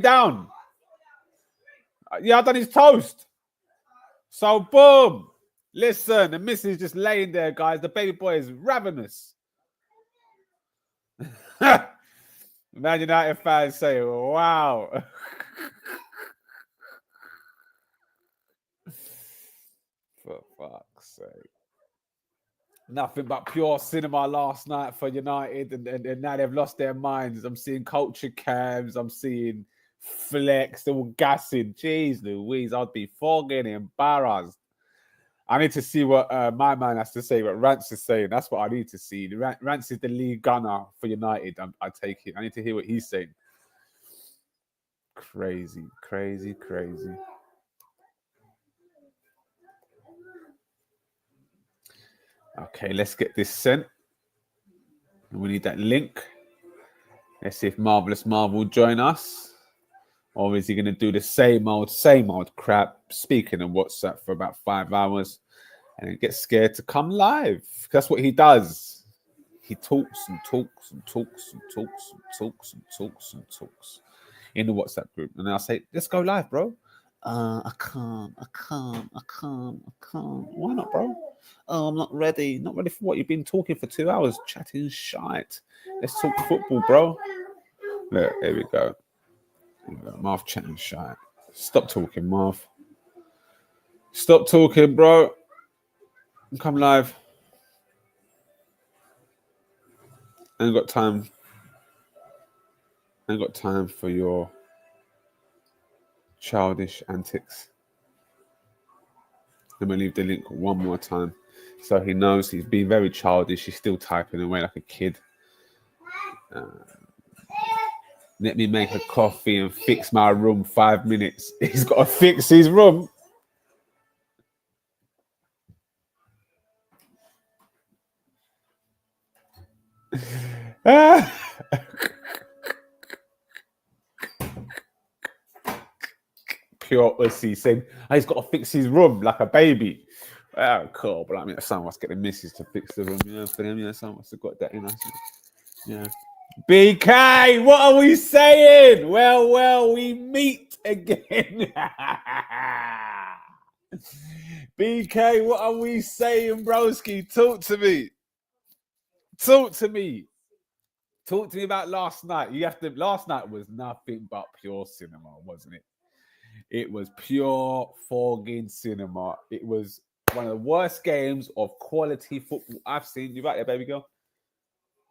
down. Yeah, I done his toast. So boom. Listen, the missus just laying there, guys. The baby boy is ravenous. Man United fans say, wow. For fuck's sake. Nothing but pure cinema last night for United, and now they've lost their minds. I'm seeing culture cams, I'm seeing flex, they're all gassing. Jeez Louise, I'd be fucking embarrassed. I need to see what my man has to say, what Rance is saying. That's what I need to see. Rance is the lead gunner for United. I take it. I need to hear what he's saying. Crazy. Okay, let's get this sent. We need that link. Let's see if Marvelous Marv will join us. Or is he going to do the same old crap, speaking on WhatsApp for about 5 hours and then get scared to come live? That's what he does. He talks and talks and talks and talks and talks and talks and talks in the WhatsApp group. And I'll say, let's go live, bro. I can't. Why not, bro? Oh, I'm not ready. Not ready for what? You've been talking for 2 hours, chatting shite. Let's talk football, bro. Look, here we go. Marv chatting shite. Stop talking, Marv. Stop talking, bro. Come live. I ain't got time. I ain't got time for your childish antics. Let me leave the link one more time so he knows he's being very childish. He's still typing away like a kid. Let me make a coffee and fix my room. 5 minutes. He's got to fix his room. Pure pussy saying, he's got to fix his room like a baby. Oh, cool. But I mean, someone must get the missus to fix the room. You know, for them, someone must have got that in us. Yeah. BK, what are we saying? Well, we meet again. BK, what are we saying, broski? Talk to me. Talk to me about last night. Last night was nothing but pure cinema, wasn't it? It was pure fogging cinema. It was one of the worst games of quality football I've seen. You right there, baby girl?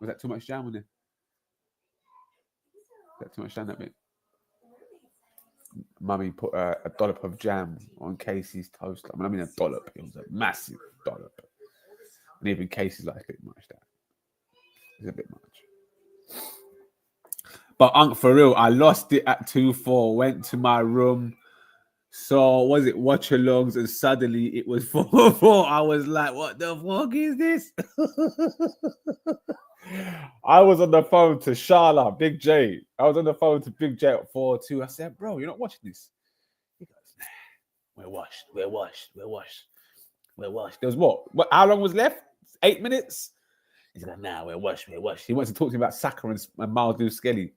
Was that too much jam on there? Was that too much jam, that bit? Mummy put a dollop of jam on Casey's toast. I mean a dollop. It was a massive dollop. And even Casey's like, a bit much, that. It's a bit much. But for real, I lost it at 2-4. Went to my room. So was it watch-alongs, and suddenly it was 4-4. I was like, what the fuck is this? I was on the phone to Sharla, Big J. I was on the phone to Big J at 4-2. I said, bro, you're not watching this. He goes, nah, we're washed. There was what? How long was left? 8 minutes? He's like, nah, we're washed. He wants to talk to me about Saka and Miles Lewis Skelly.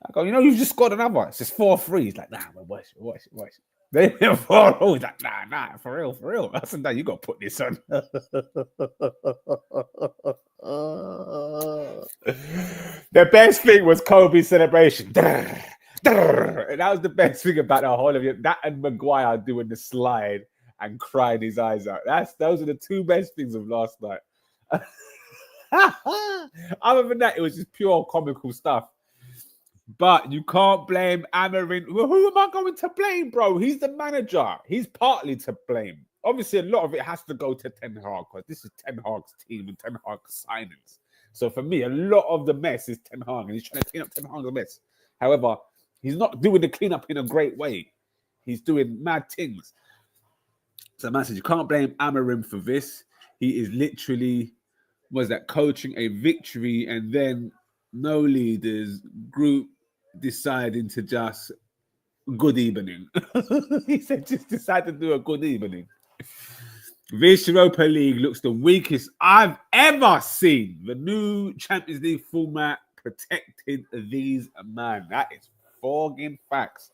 I go, you've just scored another. It's just 4-3. He's like, nah, we're washed. They went 4-0. He's like, nah, for real. I said, nah, you got to put this on. The best thing was Kobe's celebration. And that was the best thing about the whole of it. That and Maguire doing the slide and crying his eyes out. Those are the two best things of last night. Other than that, it was just pure comical stuff. But you can't blame Amorim. Well, who am I going to blame, bro? He's the manager. He's partly to blame. Obviously, a lot of it has to go to Ten Hag, because this is Ten Hag's team and Ten Hag's signings. So for me, a lot of the mess is Ten Hag, and he's trying to clean up Ten Hag's mess. However, he's not doing the cleanup in a great way. He's doing mad things. So, man says, you can't blame Amorim for this. He is literally, coaching a victory, and then no leaders, group deciding to just good evening. He said just decide to do a good evening. This Europa League looks the weakest I've ever seen. The new Champions League format protected these man. That is Fogging facts.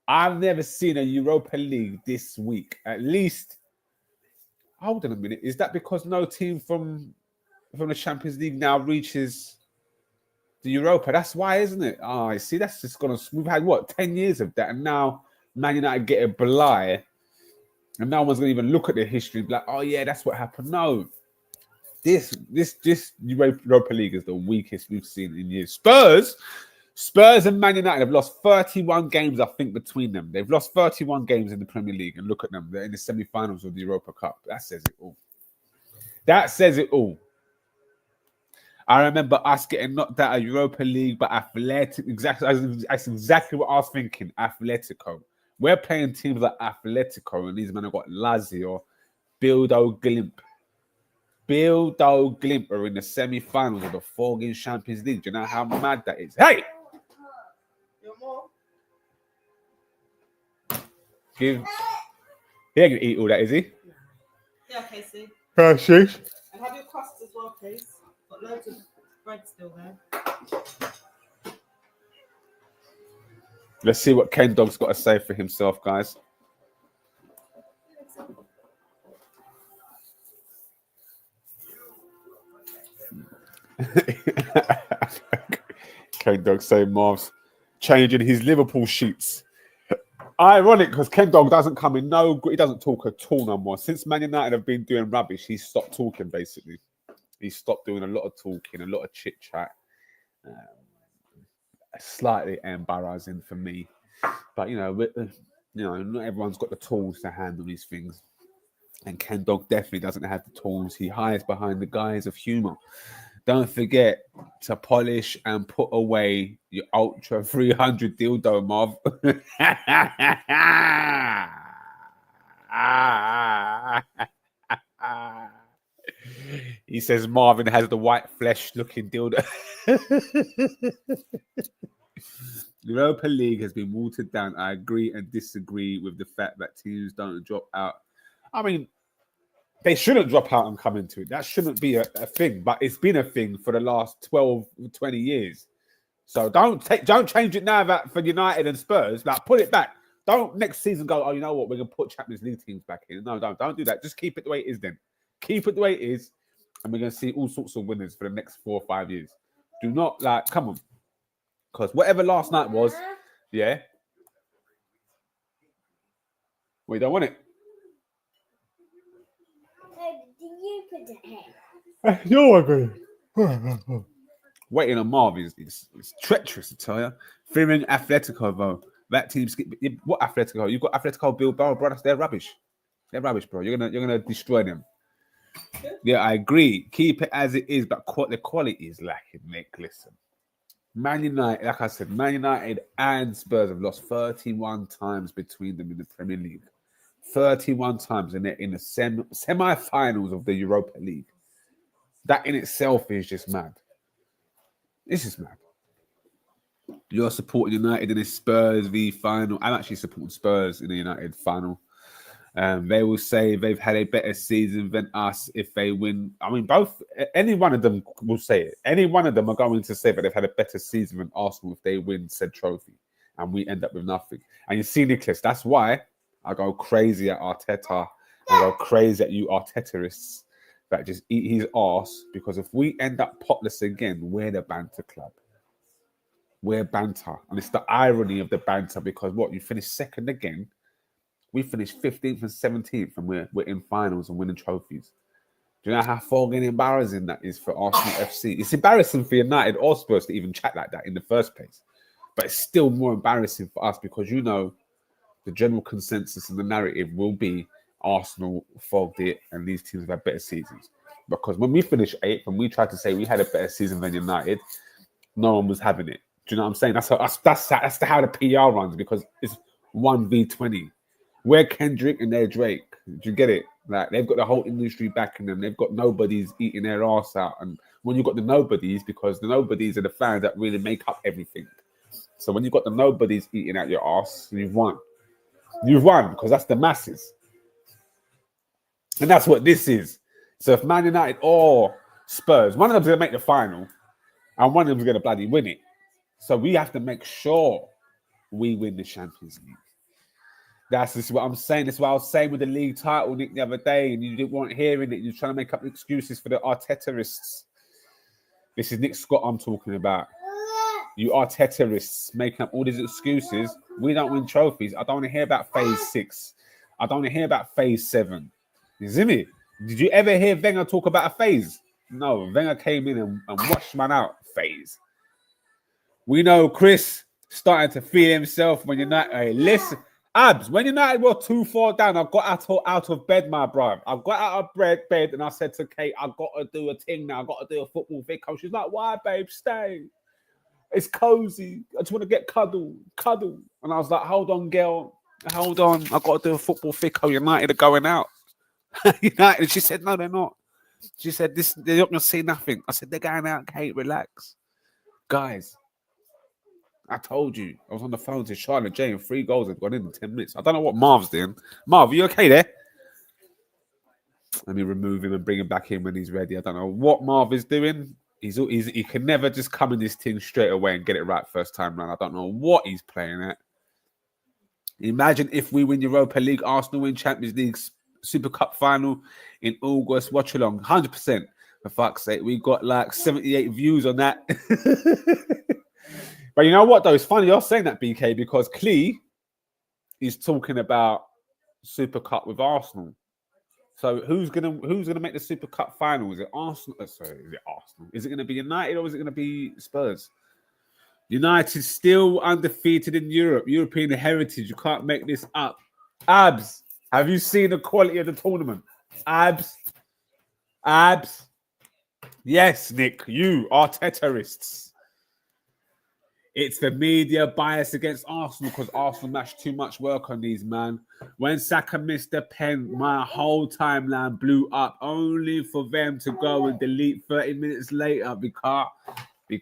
I've never seen a Europa League this week. At least, hold on a minute. Is that because no team from the Champions League now reaches the Europa? That's why, isn't it? Oh, I see. That's just gonna. We've had what 10 years of that, and now Man United get a bly, and no one's gonna even look at the history. Like, oh yeah, that's what happened. No, this Europa League is the weakest we've seen in years. Spurs and Man United have lost 31 games, I think, between them. They've lost 31 games in the Premier League, and look at them. They're in the semi-finals of the Europa Cup. That says it all. That says it all. I remember us getting knocked out of Europa League, but Athletic, that's exactly what I was thinking. Atletico. We're playing teams like Atletico, and these men have got Lazio, Bildo Glimp are in the semi-finals of the Fogging Champions League. Do you know how mad that is? Hey! He ain't gonna eat all that, is he? Yeah, Casey. Sheesh. And have your crust as well, please. Got loads of bread still there. Let's see what Ken Dog's got to say for himself, guys. Ken Dog saying Marv's changing his Liverpool sheets. Ironic because Ken Dog doesn't come in he doesn't talk at all no more. Since Man United have been doing rubbish, he's stopped talking basically. He stopped doing a lot of talking, a lot of chit chat. Slightly embarrassing for me, but not everyone's got the tools to handle these things, and Ken Dog definitely doesn't have the tools. He hides behind the guise of humour. Don't forget to polish and put away your Ultra 300 dildo, Marv. He says Marvin has the white flesh-looking dildo. Europa League has been watered down. I agree and disagree with the fact that teams don't drop out. I mean, they shouldn't drop out and come into it. That shouldn't be a thing, but it's been a thing for the last 12, 20 years. So don't change it now for United and Spurs. Like, put it back. Don't next season go, oh, you know what? We're going to put Champions League teams back in. No, don't do that. Just keep it the way it is then. Keep it the way it is. And we're going to see all sorts of winners for the next 4 or 5 years. Do not, come on. Because whatever last night was, yeah. We don't want it. Do you put it here? You're agree. Waiting on Marv is treacherous, I tell you. Fearing Atletico, though. That team's what Atletico? You've got Atletico Bilbao, brothers. They're rubbish. They're rubbish, bro. You're gonna destroy them. Yeah, I agree. Keep it as it is, but the quality is lacking, Nick. Listen. Man United, like I said, Man United and Spurs have lost 31 times between them in the Premier League. 31 times in the semi-finals of the Europa League. That in itself is just mad. This is mad. You're supporting United in a Spurs v final. I'm actually supporting Spurs in the United final. They will say they've had a better season than us if they win. I mean, any one of them will say it. Any one of them are going to say that they've had a better season than Arsenal if they win said trophy. And we end up with nothing. And you see, Nicholas, that's why I go crazy at Arteta. I go crazy at you Artetaists that just eat his arse. Because if we end up potless again, we're the banter club. We're banter. And it's the irony of the banter because you finish second again. We finished 15th and 17th and we're in finals and winning trophies. Do you know how fucking embarrassing that is for Arsenal FC? It's embarrassing for United or Spurs to even chat like that in the first place. But it's still more embarrassing for us because the general consensus and the narrative will be Arsenal fogged it and these teams have had better seasons. Because when we finished 8th and we tried to say we had a better season than United, no one was having it. Do you know what I'm saying? That's how the PR runs because it's 1v20. We're Kendrick and they're Drake. Do you get it? Like they've got the whole industry backing them. They've got nobodies eating their ass out. And when you've got the nobodies, because the nobodies are the fans that really make up everything. So when you've got the nobodies eating out your ass, you've won. You've won because that's the masses. And that's what this is. So if Man United or Spurs, one of them's going to make the final and one of them's going to bloody win it. So we have to make sure we win the Champions League. This is what I'm saying. This is what I was saying with the league title, Nick, the other day, and you didn't want hearing it. You're trying to make up excuses for the Artetaists. This is Nick Scott I'm talking about. You Artetaists making up all these excuses. We don't win trophies. I don't want to hear about phase 6. I don't want to hear about phase 7. You see me? Did you ever hear Wenger talk about a phase? No, Wenger came in and watched man out. Phase. We know Chris starting to feel himself when United. Hey, listen, Abs, when United were 2-4 down, I got out of bed, my bro. I got out of bed and I said to Kate, I got to do a thing now. I got to do a football video. She's like, why, babe? Stay. It's cozy. I just want to get cuddle. And I was like, hold on, girl. Hold on. I got to do a football fico. United are going out. United. And she said, no, they're not. She said, they're not going to see nothing. I said, they're going out, Kate. Relax. Guys, I told you. I was on the phone to Charlotte J and 3 goals had gone in 10 minutes. I don't know what Marv's doing. Marv, are you okay there? Let me remove him and bring him back in when he's ready. I don't know what Marv is doing. He can never just come in this thing straight away and get it right first time round. I don't know what he's playing at. Imagine if we win Europa League, Arsenal win Champions League Super Cup final in August. Watch along, 100%. For fuck's sake, we got like 78 views on that. But you know what, though? It's funny you're saying that, BK, because Klee is talking about Super Cup with Arsenal. So who's gonna make the Super Cup final? Is it Arsenal? Sorry, is it Arsenal? Is it gonna be United or is it gonna be Spurs? United still undefeated in Europe. European heritage. You can't make this up. Abs, have you seen the quality of the tournament? Abs. Yes, Nick, you Artetaists. It's the media bias against Arsenal because Arsenal matched too much work on these, man. When Saka missed the pen, my whole timeline blew up only for them to go and delete 30 minutes later because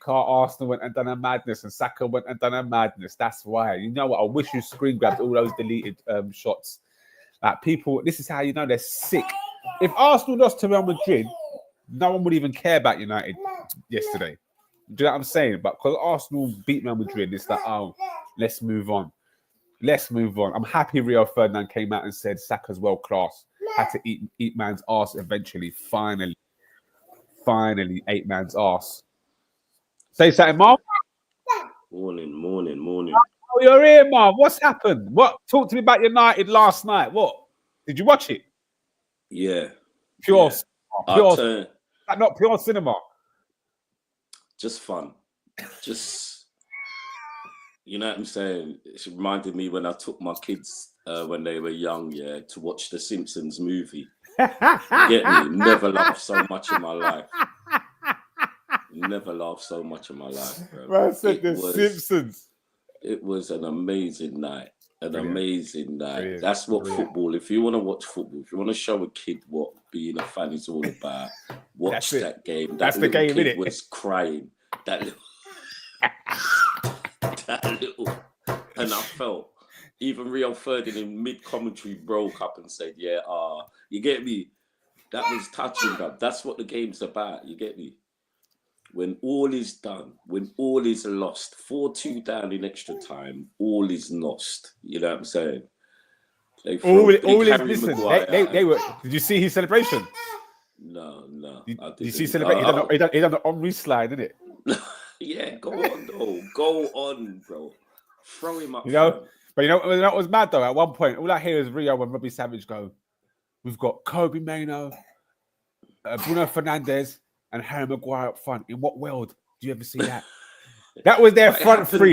Arsenal went and done a madness and Saka went and done a madness. That's why. You know what? I wish you screen grabbed all those deleted shots. Like people, this is how you know they're sick. If Arsenal lost to Real Madrid, no one would even care about United yesterday. Do you know what I'm saying? But because Arsenal beat Real Madrid, it's like, oh, let's move on. I'm happy Rio Ferdinand came out and said Saka's world class. Had to eat man's ass eventually. Finally ate man's ass. Say something, Marv. Morning. Oh, you're here, Marv. What's happened? What? Talk to me about United last night. What? Did you watch it? Yeah. Pure, not pure cinema. Just fun. Just, you know what I'm saying? It reminded me when I took my kids when they were young, to watch the Simpsons movie. You get me? Never laughed so much in my life. Bro. I said Simpsons. It was an amazing night. Brilliant. That's what football, if you want to watch football, if you want to show a kid what being a fan is all about, watch that game. That's the game, kid innit? was crying. That little. And I felt, even Rio Ferdinand in mid-commentary broke up and said, you get me? That was touching, bro. That's what the game's about, you get me? When all is done, when all is lost, 4-2 down in extra time, all is lost. You know what I'm saying? They were. Did you see his celebration? No. Did you see celebration? He done the Henri slide, didn't it? Yeah, go on, though. Go on, bro. Throw him up. You know, but you know what was mad though? At one point, all I hear is Rio and Robbie Savage go, "We've got Kobe Mainoo, Bruno Fernandes, and Harry Maguire up front. In what world do you ever see that?" That was their front three.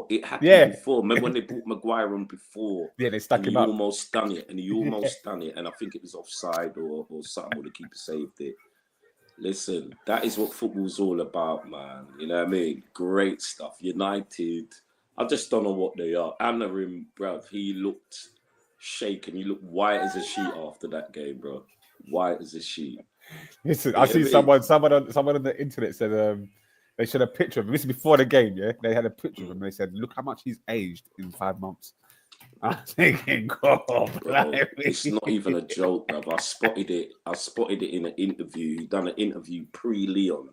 It happened before. Remember when they brought Maguire on before? Yeah, they stuck him up. He almost done it. And I think it was offside or something, or the keeper saved it. Listen, that is what football's all about, man. You know what I mean? Great stuff. United, I just don't know what they are. Amarim, bruv, he looked shaken. He looked white as a sheet after that game, bro. White as a sheet. Listen, I see someone on the internet said they showed a picture of him. This is before the game, yeah? They had a picture of him. They said, look how much he's aged in 5 months. I'm thinking, God, bro, it's not even a joke, bro. I spotted it in an interview. He done an interview pre-Leon.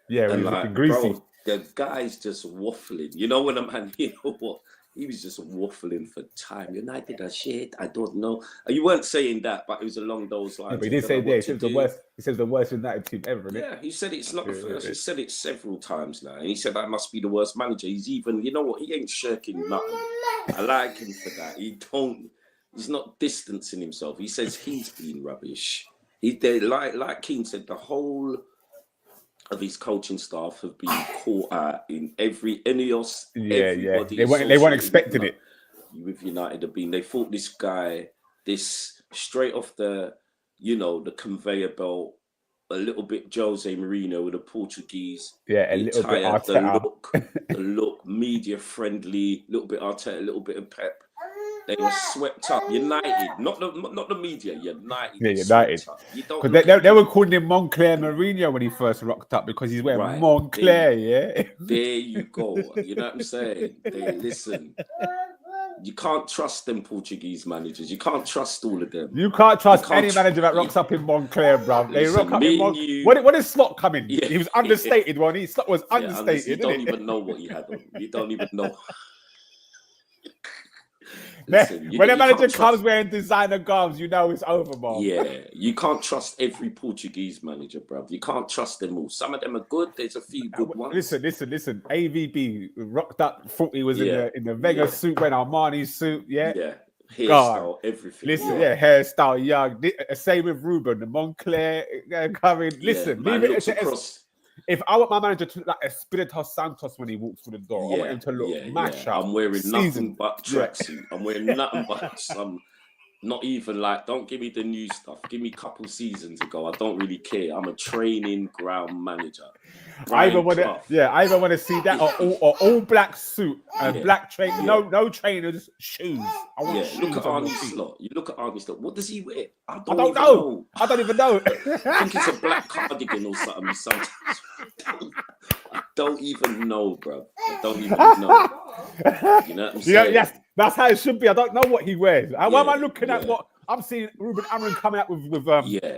Yeah, and he's looking greasy. Bro, the guy's just waffling. You know when a man, you know what? He was just waffling for time. United are shit. I don't know. You weren't saying that, but it was along those lines. Yeah, but he did say he said the worst. He says the worst United team ever, isn't it? Yeah, he said it's not the first. He said it several times now. And he said I must be the worst manager. He's even, you know what? He ain't shirking nothing. I like him for that. He's not distancing himself. He says he's been rubbish. Like Keane said, the whole of his coaching staff have been caught out in every Ineos. Yeah. They weren't expecting it. With United have been. They thought this guy, this straight off the, the conveyor belt, a little bit Jose Mourinho with the Portuguese. Yeah, a little bit Arteta. The look, media friendly, little bit Arteta, a little bit of Pep. They were swept up. United, not the media. United. Yeah, United. Because they were calling him Moncler Mourinho when he first rocked up because he's wearing Moncler. There you go. You know what I'm saying? Listen. You can't trust them Portuguese managers. You can't trust all of them. You can't trust any manager that rocks up in Moncler, bro. They rock up in Moncler. When did Slot come in? Yeah. He was understated. Slot was understated. You don't even know what he had on. You don't even know. Listen, when a manager comes wearing designer garments, you know it's over, man. Yeah, you can't trust every Portuguese manager, bro. You can't trust them all. Some of them are good. There's a few good ones. Listen. AVB rocked up. Thought he was in the Vegas suit, wearing Armani suit. Yeah. Hairstyle, everything. Listen, hairstyle, young. Same with Ruben, the Moncler coming. Listen, leave it across. If I want my manager to look like Espirito Santos when he walks through the door, I want him to look mash up. I'm wearing nothing but tracksuit. I'm wearing nothing but some. Not even like, don't give me the new stuff. Give me a couple seasons ago. I don't really care. I'm a training ground manager. I either want to see that or all black suit and black train. No trainers, shoes. I want shoes. Look at Arnie Slot. You look at Arnie Slot. What does he wear? I don't even know. I think it's a black cardigan or something. Sometimes I don't even know, bro. I don't even know. You know what I'm saying? Yes, that's how it should be. I don't know what he wears. Why am I looking at what I'm seeing? Ruben Amorim coming out with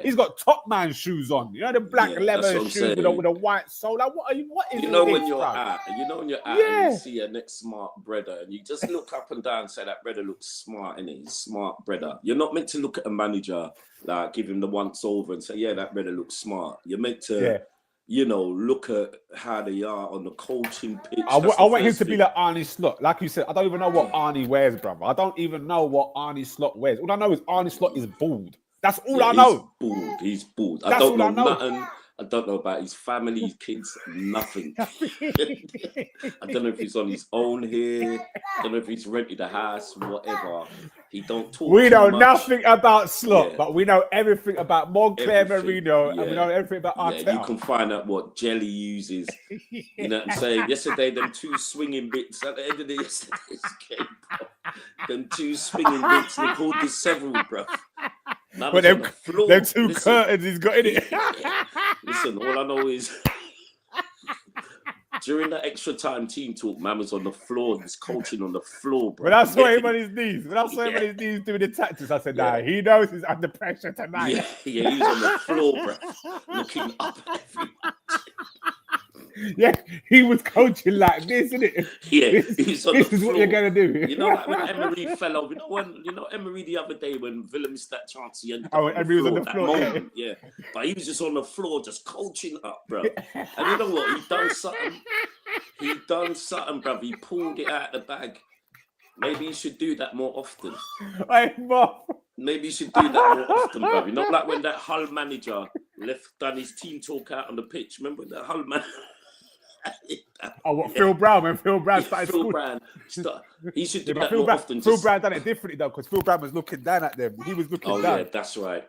he's got top man shoes on. You know the black leather shoes with a white sole. Like, what is when you're out and you see a next smart brother and you just look up and down and say that brother looks smart, innit? He's smart brother. You're not meant to look at a manager like give him the once over and say, yeah, that brother looks smart. You're meant to look at how they are on the coaching pitch. I want him to be like Arnie Slot. Like you said, I don't even know what Arnie wears, brother. I don't even know what Arnie Slot wears. All I know is Arnie Slot is bald. That's all I know. He's bald. I don't know nothing. I don't know about his family, his kids, nothing. I don't know if he's on his own here. I don't know if he's rented a house, whatever. He don't talk. We know nothing about Slot, but we know everything about Moncler Mourinho, and we know everything about Arteta. You can find out what jelly uses. You know what I'm saying? Yesterday, them two swinging bits at the end of yesterday's game, bro. Them two swinging bits, they called this several, bro. But them two curtains he's got in it. Listen, all I know is during the extra time team talk, man was on the floor. He's coaching on the floor, bro. When I saw him on his knees, doing the tactics, I said, nah, he knows he's under pressure tonight. Yeah, he was on the floor, bro, looking up at everyone. Yeah, he was coaching like this, isn't it? Yeah, this is what you're gonna do. You know, like when Emery fell over. You know Emery the other day when Villa missed that chance. He ended up Emery was on the floor. Yeah, but he was just on the floor, just coaching up, bro. And you know what? He done something, bro. He pulled it out of the bag. Maybe he should do that more often. Maybe he should do that more often, bro. You know, like when that Hull manager done his team talk out on the pitch. Remember that Hull manager? Phil Brown, when Phil Brown started he should do that more often. Phil Brown done it differently though, because Phil Brown was looking down at them. He was looking down. Yeah, that's right.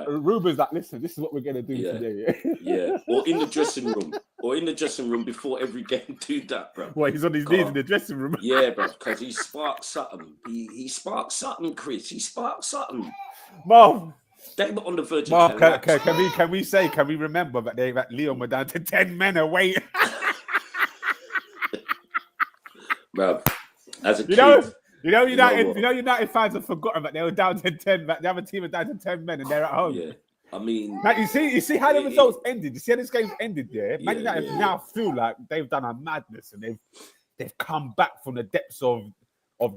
Ruben's like, listen, this is what we're gonna do today. Yeah, or in the dressing room before every game. Do that, bro. Well, he's on his knees in the dressing room. Yeah, bro, because he sparked something. He sparked something, Chris. He sparked something. Mom. They were on the verge of can we remember that Leon were down to 10 men away? Bro, as a kid, United fans have forgotten that they were down to 10. That the other team were down to 10 men and they're at home. Yeah, I mean, Like, you see how the it- results ended. You see how this game's ended. Yeah, Man Yeah, United yeah. now feel like they've done a madness and they've come back from the depths of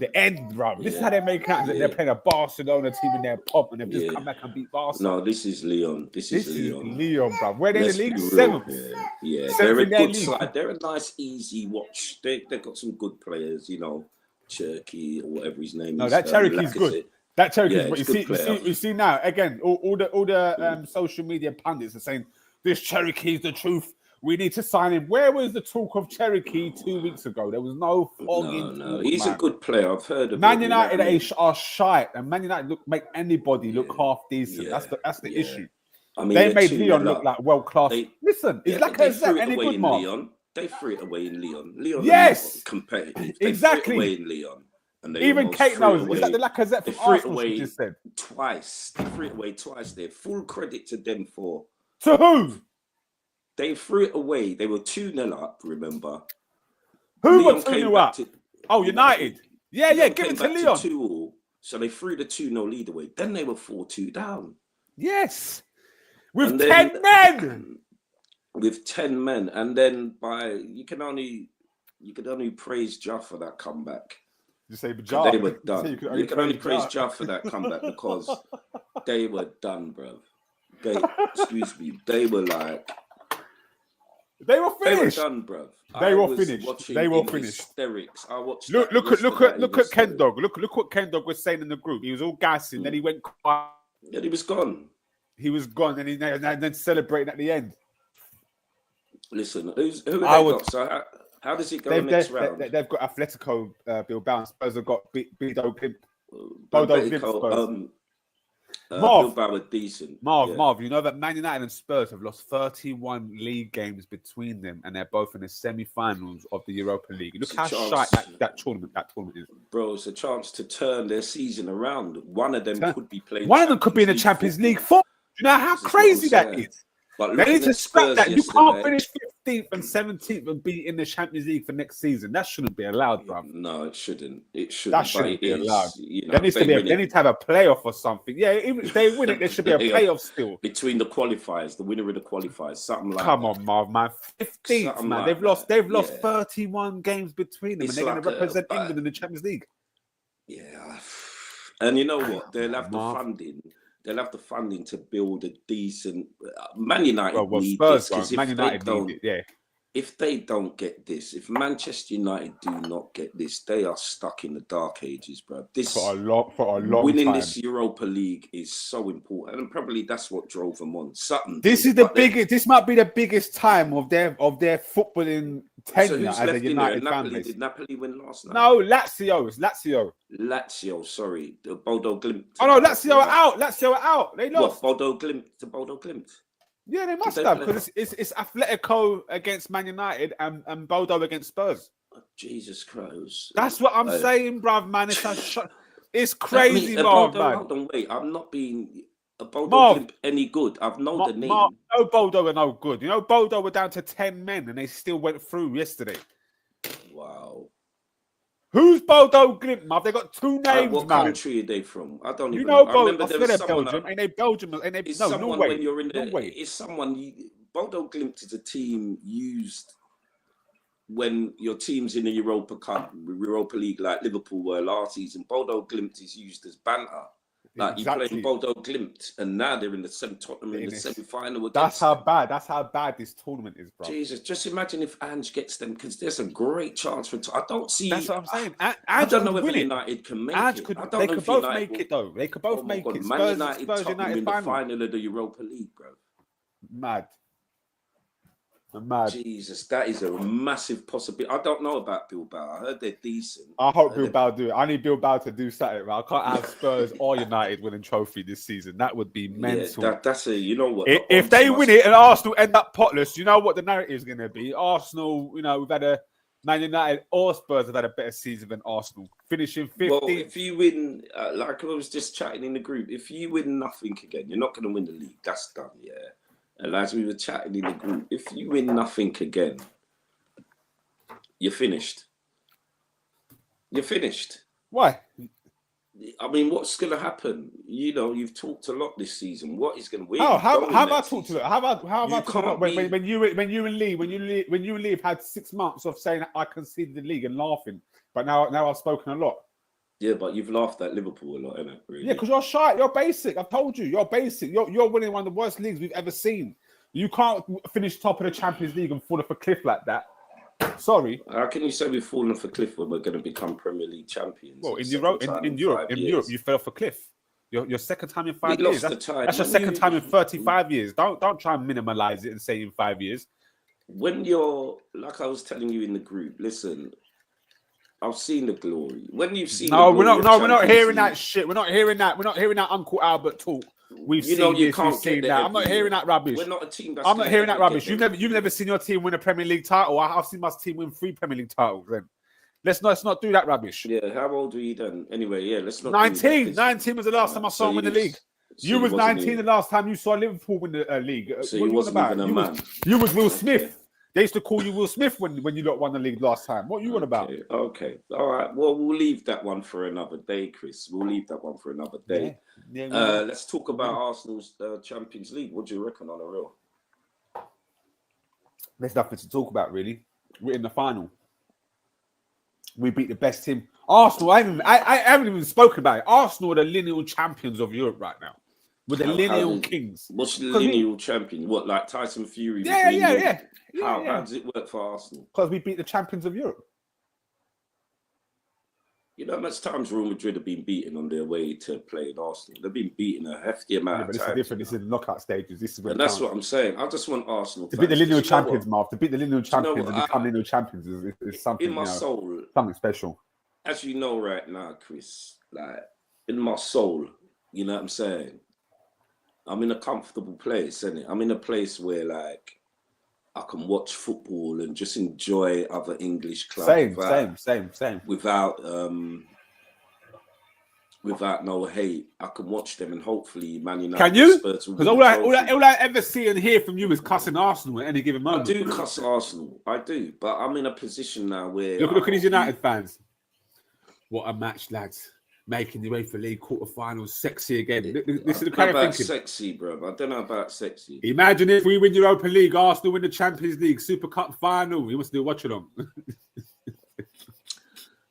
the end, bro. This is how they're making out that they're Yeah. playing a Barcelona team in their pop and they've just Yeah. come back and beat Barca. No, this is Leon. This is Leon. Leon, bro. Where they in Let's the be league? real. Seventh. Yeah. Seventh They're a in their good league. side. They're a nice, easy watch. They've got some good players, you know, Cherky or whatever his name is. No, that Cherokee's good. That Cherokee's Yeah, good. it's a good player. You see now, again, all the social media pundits are saying this Cherokee's the truth. We need to sign him. Where was the talk of Cherokee 2 weeks ago? There was no fogging. No. He's a good player. I've heard of Man him. United are shy, and Man United make anybody look half decent. Yeah, That's the issue. I mean, They made 2-0 Leon look up. like world class. Listen, is but they Lacazette threw it any away good, in Mark? Leon. They threw it away in Leon. Leon Yes. are not competitive. Exactly. They threw it away in Leon. And they Even almost Kate threw it knows. away. Is that the Lacazette They from threw it Arsenal away she just said? twice. They threw it away twice there. Full credit to them for. To who? They threw it away. They were 2-0 up, remember? Who Leon were came 2-0 back up? to- Oh, United. Yeah, Leon give came it to back Leon. 2-2, so they threw the 2-0 lead away. Then they were 4-2 down. Yes. With And then- 10 men. With 10 men. And then you can only praise Jah for that comeback. You say They were done. You can only praise Jah. Jah for that comeback because they were done, bro. They were like, They were they were finished. done, bro. They were finished. They were finished. Hysterics. I watched. Look that at Ken Dog. Look what Ken Dog was saying in the group. He was all gassing, then he went quiet. Yeah, he was gone. He was gone, and then celebrating at the end. Listen, who have they got? So how does it go next round? They've got Atletico Bilbao. Spurs have got Bodo Glimt. Marv. Bilbao were decent. Marv, you know that Man United and Spurs have lost 31 league games between them, and they're both in the semi-finals of the Europa League. Look how shite that tournament is. Bro, it's a chance to turn their season around. One of them could be playing. One of them could be in the Champions League football. Do you know how crazy that is? But they need to scrap that. You can't finish 15th and 17th and be in the Champions League for next season. That shouldn't be allowed, bro. No, it shouldn't. It shouldn't. That shouldn't be allowed. You know, there needs to be. They need to have a playoff or something. Yeah, even if they win it, there should be a playoff still between the qualifiers, the winner of the qualifiers, something like. Come on, Marv, man. 15th, Something man. like They've lost 31 games between them, and they're going to represent England in the Champions League. Yeah, and you know what? They'll have the funding. They'll have the funding to build a decent. Man United need Spurs, this because if they don't get this, if Manchester United do not get this, they are stuck in the dark ages, bro. This for a long winning time. This Europa League is so important, and probably that's what drove them on. This is the biggest. This might be the biggest time of their footballing tenure as a United fan base. Did Napoli win last night? No, Lazio. It's Lazio. Lazio, sorry, the Bodo Glimt. Oh no, Lazio are out. Lazio are out. They lost. What, Bodo Glimt? Yeah, they must have because it's Atletico against Man United and Bodo against Spurs. Oh, Jesus Christ! That's what I'm saying, bruv, man. It's crazy, Marv, man. Hold on, wait. I'm not being Bodo any good. I've known the name. No, Bodo are no good. You know, Bodo were down to 10 men and they still went through yesterday. Wow. Who's Bodo Glimt, Marv? They got two names, what man. country are they from? I don't even know. I remember there was Belgium. Ain't they Belgium? Ain't they? It's No, someone no way. When you're in no way. It's someone. Bodo Glimt is a team used when your team's in the Europa Cup, Europa League, like Liverpool were last season. Bodo Glimt is used as banter. Like you play Bodo Glimt, and now they're in the semi-final. That's how bad this tournament is, bro. Jesus, just imagine if Ange gets them, because there's a great chance for. I don't see. That's what I'm saying. I don't know whether United can make it. They could both make it, though. They could both make it. Man United United in the final of the Europa League, bro. Mad. Jesus, that is a massive possibility. I don't know about Bilbao. I heard they're decent. I hope Bilbao do it. I need Bilbao to do something. Right? I can't have Spurs or United winning trophy this season. That would be mental. Yeah, that's a. You know what? If they win it and Arsenal end up potless, you know what the narrative is going to be. Arsenal, you know, we've had a Man United or Spurs have had a better season than Arsenal, finishing 15th. Well, if you win, like I was just chatting in the group, if you win nothing again, you're not going to win the league. That's done. Yeah. And as we were chatting in the group, if you win nothing again, you're finished. You're finished. Why? I mean, what's going to happen? You know, you've talked a lot this season. What is going to? How have I talked to it? How have I talked can't about when you and Lee had 6 months of saying I conceded the league and laughing, but now I've spoken a lot. Yeah, but you've laughed at Liverpool a lot, innit? Really? Yeah, because you're shy. You're basic. I've told you. You're basic. You're winning one of the worst leagues we've ever seen. You can't finish top of the Champions League and fall off a cliff like that. Sorry. How can you say we've fallen off a cliff when we're going to become Premier League champions? Well, in Europe, you fell off a cliff. Your second time in 5 years. That's your second time in 35 years. Don't try and minimalize it and say in 5 years. When you're like I was telling you in the group, listen, I've seen the glory. When you've seen we're not hearing that shit. We're not hearing that. We're not hearing that Uncle Albert talk. We've seen that. I'm not hearing that rubbish. We're not a team that's I'm not hearing that rubbish. You've never seen your team win a Premier League title. I've seen my team win 3 Premier League titles. Then let's not do that rubbish. Yeah, how old were you then? Anyway, yeah, let's not. 19. 19 was the last time I saw him win the league. You was 19 the last time you saw Liverpool win the league. So you wasn't even a man. You was Will Smith. They used to call you Will Smith when you lot won the league last time. What you on about? Okay. All right. Well, we'll leave that one for another day, Chris. We'll leave that one for another day. Yeah, let's talk about Arsenal's Champions League. What do you reckon on a real? There's nothing to talk about, really. We're in the final. We beat the best team. Arsenal, I haven't even spoken about it. Arsenal are the lineal champions of Europe right now. We're the lineal kings. What's the lineal champion? What, like Tyson Fury? Yeah. How does it work for Arsenal? Because we beat the champions of Europe. You know how much times Real Madrid have been beaten on their way to playing Arsenal? They've been beaten a hefty amount of times. This is different. This is the knockout stages. This is and that's what I'm saying. I just want Arsenal to beat the lineal champions, Mark. To beat the lineal champions and become lineal champions is something. In my soul, something special. As you know right now, Chris, like in my soul, you know what I'm saying? I'm in a comfortable place, innit? I'm in a place where like I can watch football and just enjoy other English clubs. Same. Without no hate, I can watch them and hopefully Man United. Can you? Because all I ever see and hear from you is cussing Arsenal at any given moment. I do cuss Arsenal, I do, but I'm in a position now where look at these United fans. What a match, lads! Making the way for league quarterfinals, sexy again. This is the kind of thinking. Sexy, bro. I don't know about sexy. Imagine if we win Europa League, Arsenal win the Champions League, Super Cup final. We must do watch along.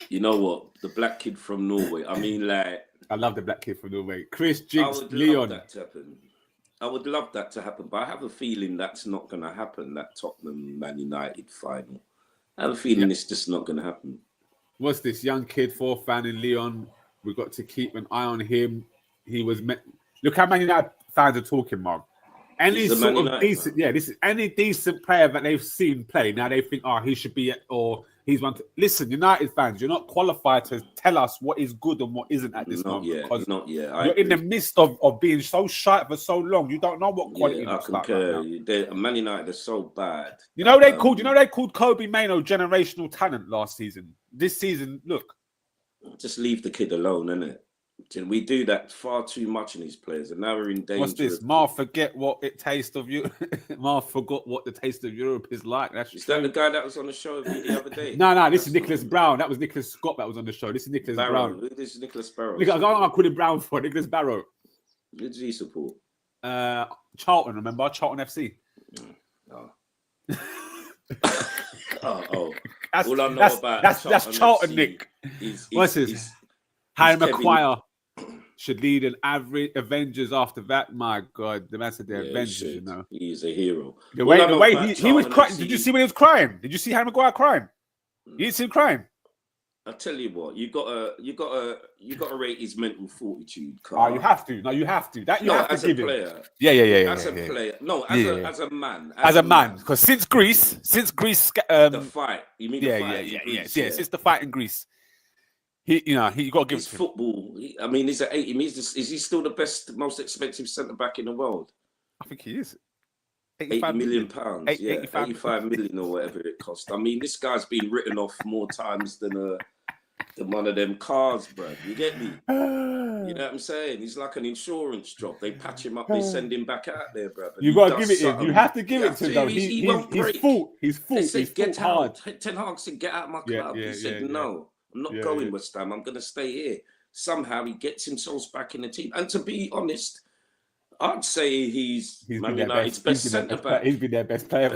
You know what? The black kid from Norway. I mean, like I love the black kid from Norway. Chris Jigs, I would Leon. love that to happen. I would love that to happen, but I have a feeling that's not going to happen. That Tottenham Man United final. I have a feeling it's just not going to happen. What's this young kid, 4th fan in Leon? We've got to keep an eye on him. He was look how many United fans are talking, Mark. Any sort of decent, this is any decent player that they've seen play. Now they think, he should be or he's one. Listen, United fans, you're not qualified to tell us what is good and what isn't at this moment. Not yet. You're in the midst of being so shy for so long. You don't know what quality looks like. Right now. Man United are so bad. You know they called Kobe Mainoo generational talent last season. This season, look. Just leave the kid alone, innit? We do that far too much in these players, and now we're in danger. What's this? Mar forget what it tastes of you. Mar forgot what the taste of Europe is like. Is that the guy that was on the show the other day? No. This is Nicholas Brown. That was Nicholas Scott that was on the show. This is Nicholas Brown. This is Nicholas Barrow. Look, I call him Brown for Nicholas Barrow. Who does he support? Charlton. Remember Charlton FC. Oh. All I know about that's Charlton, Nick. What's this? Harry Maguire should lead an average Avengers after that. My God, the man said the Avengers, you know. He's a hero. The way he was crying. Did you see when he was crying? Did you see Harry Maguire crying? You didn't see him crying. I tell you what, you gotta rate his mental fortitude. Carl. You have to. No, you have to. That you have to give player. Him. Yeah. As a player, no, as a man. As a man, because since Greece, the fight. You mean the fight? Yeah. Since the fight in Greece, he got to give his football. He's at 80. Is he still the best, most expensive centre back in the world? I think he is. 80 million pounds. 85 million or whatever it cost. This guy's been written off more times than one of them cars, bro. You get me? You know what I'm saying? He's like an insurance job. They patch him up, they send him back out there, bro. You got to give it him. You have to give it to him, though. He's full. He's full. He's get hard. Ten Hag said, get out of my club. He said, no, I'm not going West Ham. I'm going to stay here. somehow he gets himself back in the team. And to be honest, I'd say he's Man United's best centre back. He's been their best player.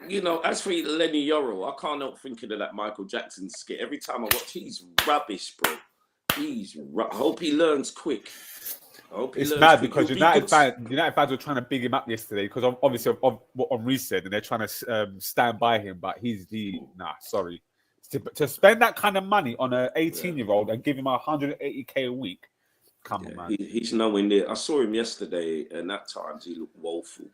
You know, as for Lenny Yoro, I can't help thinking of that Michael Jackson skit. Every time I watch, he's rubbish, bro. I hope he learns quick. It's mad because United fans were trying to big him up yesterday because obviously of what Henri said, and they're trying to stand by him. But sorry. To spend that kind of money on an 18-year-old and give him 180k a week, come on, man. He's nowhere near. I saw him yesterday, and at times he looked woeful.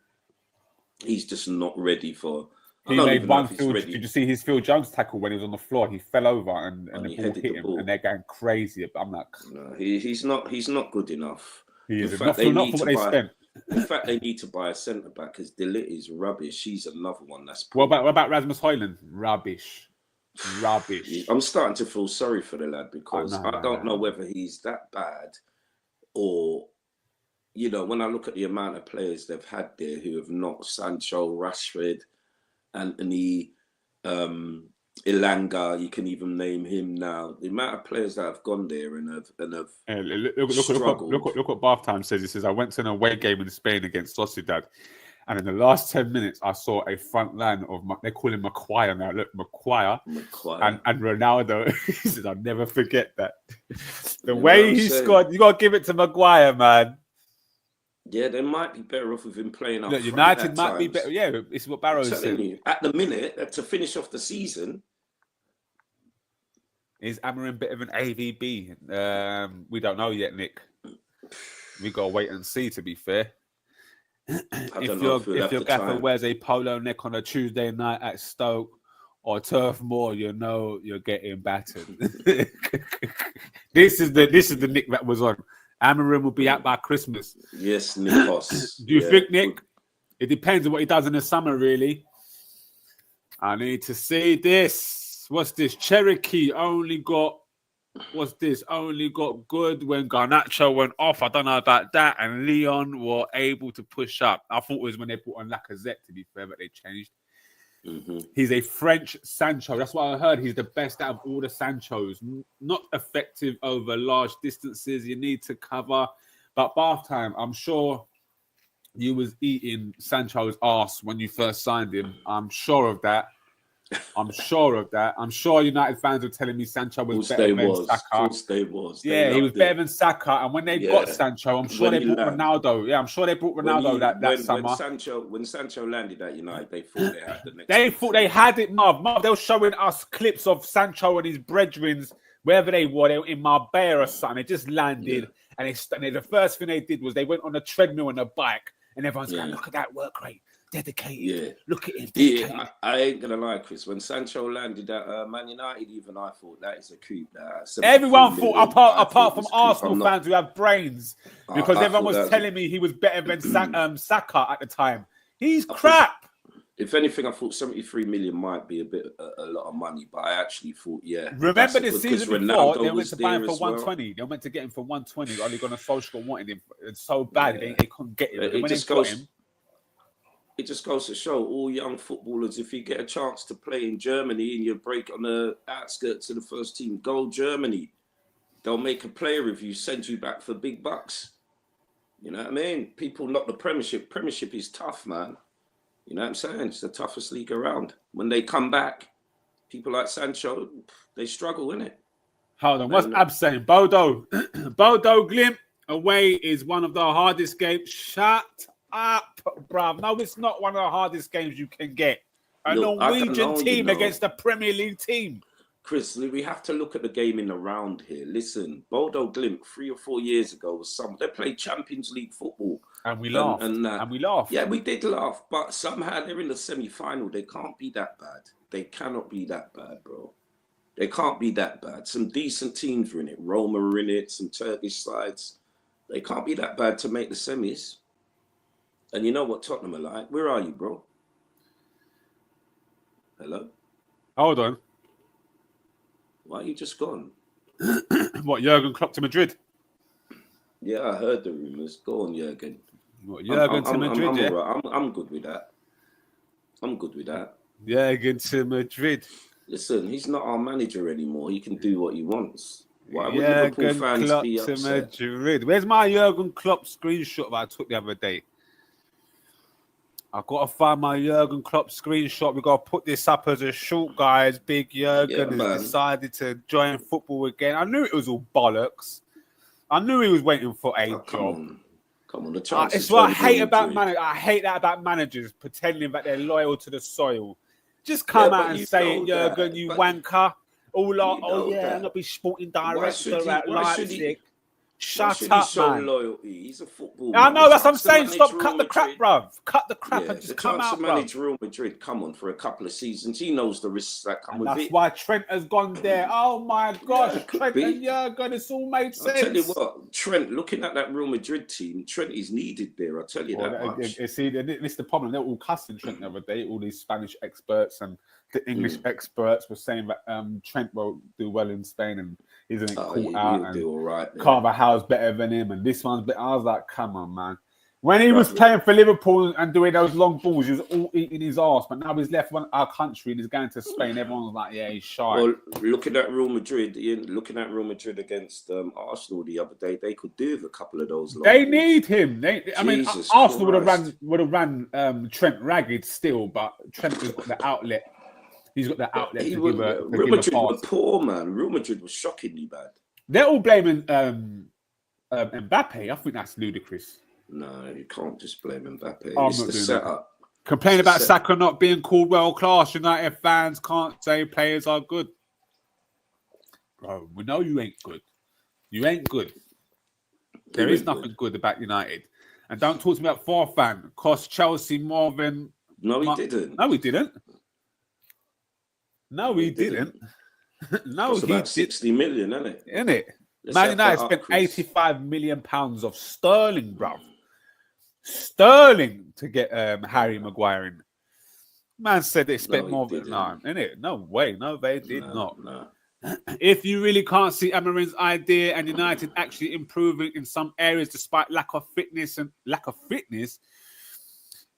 He's just not ready for. He made one field. Did you see his Phil Jones tackle when he was on the floor? He fell over and the ball hit him, and they're going crazy. I'm like, no, he's not good enough. He is not for what they spent. In fact, they need to buy a centre back because Delit is rubbish. He's another one that's. What about Rasmus Højlund? Rubbish. I'm starting to feel sorry for the lad because I don't know whether he's that bad or, you know, when I look at the amount of players they've had there who have not Sancho, Rashford, Anthony, Ilanga, you can even name him now. The amount of players that have gone there and have struggled. Look what Bath Time says. He says, I went to an away game in Spain against Sociedad, and in the last 10 minutes, I saw a front line of, they call him Maguire now. Look, Maguire. And Ronaldo. He says, I'll never forget that. The way he scored, you got to give it to Maguire, man. Yeah, they might be better off with him playing up. Look, United might be better. Yeah, it's what Barrow said. At the minute, to finish off the season. Is Amorim a bit of an AVB? We don't know yet, Nick. We got to wait and see, to be fair. If your gaffer wears a polo neck on a Tuesday night at Stoke or Turf Moor, you know you're getting battered. This is the Nick that was on. Amorim will be out by Christmas. Yes, Nikos. Do you think, Nick? It depends on what he does in the summer, really. I need to see this. What's this? Cherokee only got good when Garnacho went off. I don't know about that. And Leon were able to push up. I thought it was when they put on Lacazette, to be fair, but they changed. Mm-hmm. He's a French Sancho. That's what I heard. He's the best out of all the Sanchos. Not effective over large distances. You need to cover. But Bath Time, I'm sure you was eating Sancho's arse when you first signed him. I'm sure of that. I'm sure United fans were telling me Sancho was better than Saka. Of course they was. Yeah, he was better than Saka. And when they got Sancho, I'm sure they brought Ronaldo. Yeah, I'm sure they brought Ronaldo that summer. When Sancho landed at United, they thought they had the next. They thought they had it, Marv. They were showing us clips of Sancho and his brethren, wherever they were. They were in Marbella or something. They just landed. And the first thing they did was they went on a treadmill and a bike. And everyone's going, look at that work rate. Dedicated. Yeah. Look at him. Dedicated. Yeah, I ain't gonna lie, Chris. When Sancho landed at Man United, even I thought that is a coup. Everyone thought, apart from Arsenal fans who have brains, because everyone was telling me he was better than Saka at the time. He's crap. If anything, I thought 73 million might be a lot of money, but I actually thought, Remember the season before, they went to buy him for 120. They went to get him for 120. Only gonna Solskjaer wanted him. It's so bad they couldn't get him. It just goes to show all young footballers, if you get a chance to play in Germany and you break on the outskirts of the first team, go Germany. They'll make a player of you, send you back for big bucks. You know what I mean? People not the Premiership. Premiership is tough, man. You know what I'm saying? It's the toughest league around. When they come back, people like Sancho, they struggle, innit? Hold on, what's Ab saying? Bodo Glimp away is one of the hardest games. Shut up, bruv. No, it's not one of the hardest games you can get. A Norwegian team against a Premier League team. Chris, we have to look at the game in the round here. Listen, Bodo Glimt 3 or 4 years ago they played Champions League football. And we laughed. And we laughed. Yeah, we did laugh. But somehow they're in the semi-final. They can't be that bad. They cannot be that bad, bro. They can't be that bad. Some decent teams are in it. Roma are in it. Some Turkish sides. They can't be that bad to make the semis. And you know what Tottenham are like? Where are you, bro? Hello? Hold on. Why are you just gone? What, Jurgen Klopp to Madrid? Yeah, I heard the rumours. Go on, Jurgen. What, Jurgen to Madrid, I'm good with that. Jurgen to Madrid. Listen, he's not our manager anymore. He can do what he wants. Why would Liverpool Jurgen fans Klopp be to upset? Madrid. Where's my Jurgen Klopp screenshot that I took the other day? I gotta find my Jurgen Klopp screenshot. We gotta put this up as a short, guys. Big Jurgen has decided to join football again. I knew it was all bollocks. I knew he was waiting for a job. Come on, the chance. It's what I hate about managers. I hate that about managers pretending that they're loyal to the soil. Just come out and say it, Jurgen, you wanker. I'm gonna be sporting director at Leipzig. Shut up, man. Loyalty? He's a footballer. I know, that's what I'm saying. Stop, cut the crap, bruv. Cut the crap and just come out, bruv. Manage Real Madrid, come on, for a couple of seasons. He knows the risks that come with it. That's why Trent has gone there. Oh, my gosh. Trent and Jurgen, it's all made sense. I'll tell you what, Trent, looking at that Real Madrid team, Trent is needed there. I'll tell you that much. See, this is the problem. They're all cussing Trent the other day. All these Spanish experts and the English experts were saying that Trent will do well in Spain and isn't caught out. And do all right. Carvajal's better than him, and this one's better. I was like, come on, man. When he was playing for Liverpool and doing those long balls, he was all eating his arse. But now he's left our country and he's going to Spain. Everyone's like, yeah, he's shy. Well, looking at Real Madrid against Arsenal the other day, they could do with a couple of those. They need him. Arsenal would have ran Trent ragged still, but Trent has got the outlet. He's got the outlet to give a Real Madrid were poor, man. Real Madrid was shockingly bad. They're all blaming Mbappe. I think that's ludicrous. No, you can't just blame Mbappe. It's the setup. Complain about Saka not being called world class. United fans can't say players are good. Bro, we know you ain't good. You ain't good. There is nothing good about United. And don't talk to me about Forfan. Cost Chelsea more than... No, he didn't. No, he didn't. No, he didn't. No, he about 60 million, isn't it? Isn't it? Man United spent £85 million of sterling, bruv. Sterling to get Harry Maguire in. Man said they spent more than that, innit? No way. No, they did not. No. If you really can't see Amarin's idea and United actually improving in some areas despite lack of fitness,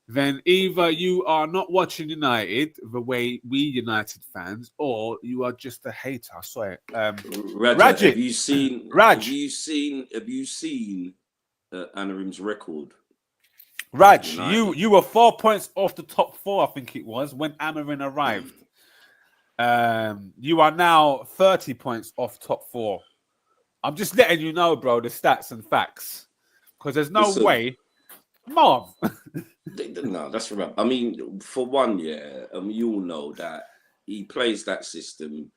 then either you are not watching United the way we United fans, or you are just a hater. I swear. Raj, have you seen Anarim's record? Raj, you were 4 points off the top four, I think it was, when Amarin arrived. You are now 30 points off top four. I'm just letting you know, bro, the stats and facts. Because there's no way. Marv. No, that's right. I mean, for one, you all know that he plays that system.